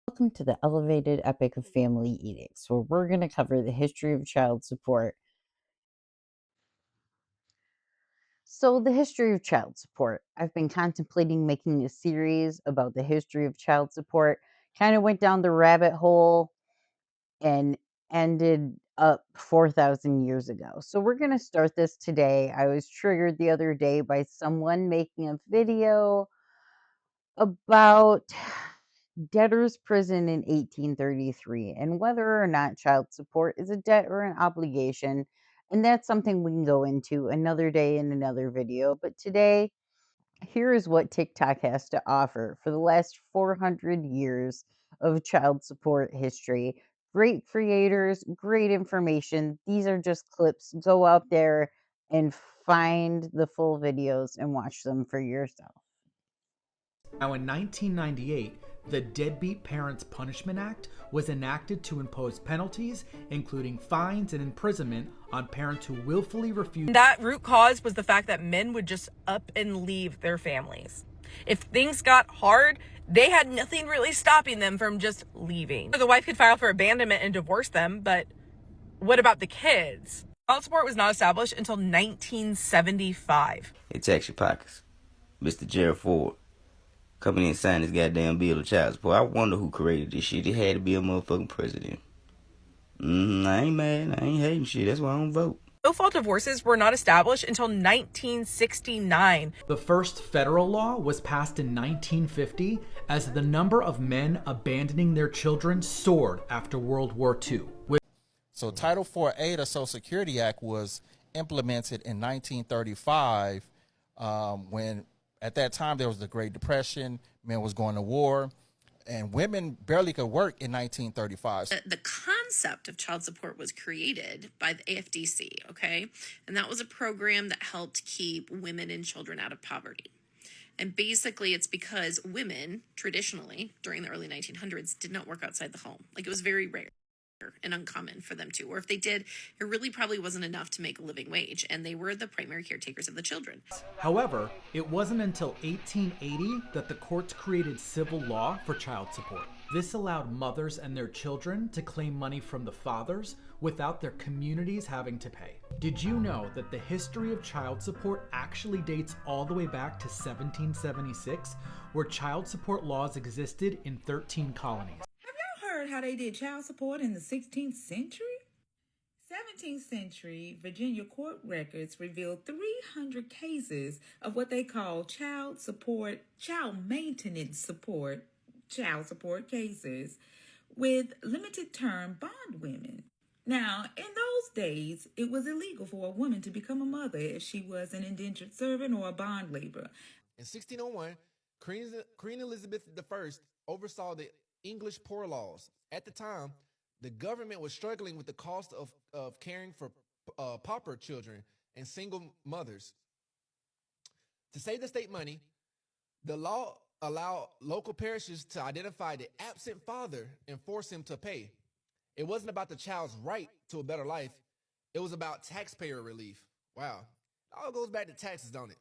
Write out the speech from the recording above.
Welcome to the Elevated Epic of Family Edicts, where we're going to cover the history of child support. So, the history of child support. I've been contemplating making a series about the history of child support. Kind of went down the rabbit hole and ended up 4,000 years ago. So, we're going to start this today. I was triggered the other day by someone making a video about debtor's prison in 1833 and whether or not child support is a debt or an obligation. And that's something we can go into another day in another video. But today, here is what TikTok has to offer for the last 400 years of child support history. Great creators, great information. These are just clips. Go out there and find the full videos and watch them for yourself. Now, in 1998, the Deadbeat Parents Punishment Act was enacted to impose penalties, including fines and imprisonment, on parents who willfully refuse. That root cause was the fact that men would just up and leave their families. If things got hard, they had nothing really stopping them from just leaving. The wife could file for abandonment and divorce them, but what about the kids? Child support was not established until 1975. Hey, tax your pockets. Mr. Gerald Ford. Coming in and sign this goddamn bill of child support. I wonder who created this shit. It had to be a motherfucking president. I ain't mad. I ain't hating shit. That's why I don't vote. No-fault divorces were not established until 1969. The first federal law was passed in 1950 as the number of men abandoning their children soared after World War II. So Title 4A of the Social Security Act was implemented in 1935 when at that time there was the Great Depression, men was going to war, and women barely could work in 1935. The concept of child support was created by the AFDC, okay? And that was a program that helped keep women and children out of poverty. And basically it's because women traditionally during the early 1900s did not work outside the home. Like it was very rare and uncommon for them to, or if they did, it really probably wasn't enough to make a living wage, and they were the primary caretakers of the children. However, it wasn't until 1880 that the courts created civil law for child support. This allowed mothers and their children to claim money from the fathers without their communities having to pay. Did you know that the history of child support actually dates all the way back to 1776, where child support laws existed in 13 colonies? How they did child support in the 16th century? 17th century Virginia court records revealed 300 cases of what they call child maintenance support, child support cases with limited term bond women. Now, in those days, it was illegal for a woman to become a mother if she was an indentured servant or a bond laborer. In 1601, Queen Elizabeth I oversaw the English poor laws. At the time, the government was struggling with the cost of caring for pauper children and single mothers. To save the state money, the law allowed local parishes to identify the absent father and force him to pay. It wasn't about the child's right to a better life. It was about taxpayer relief. Wow. It all goes back to taxes, don't it?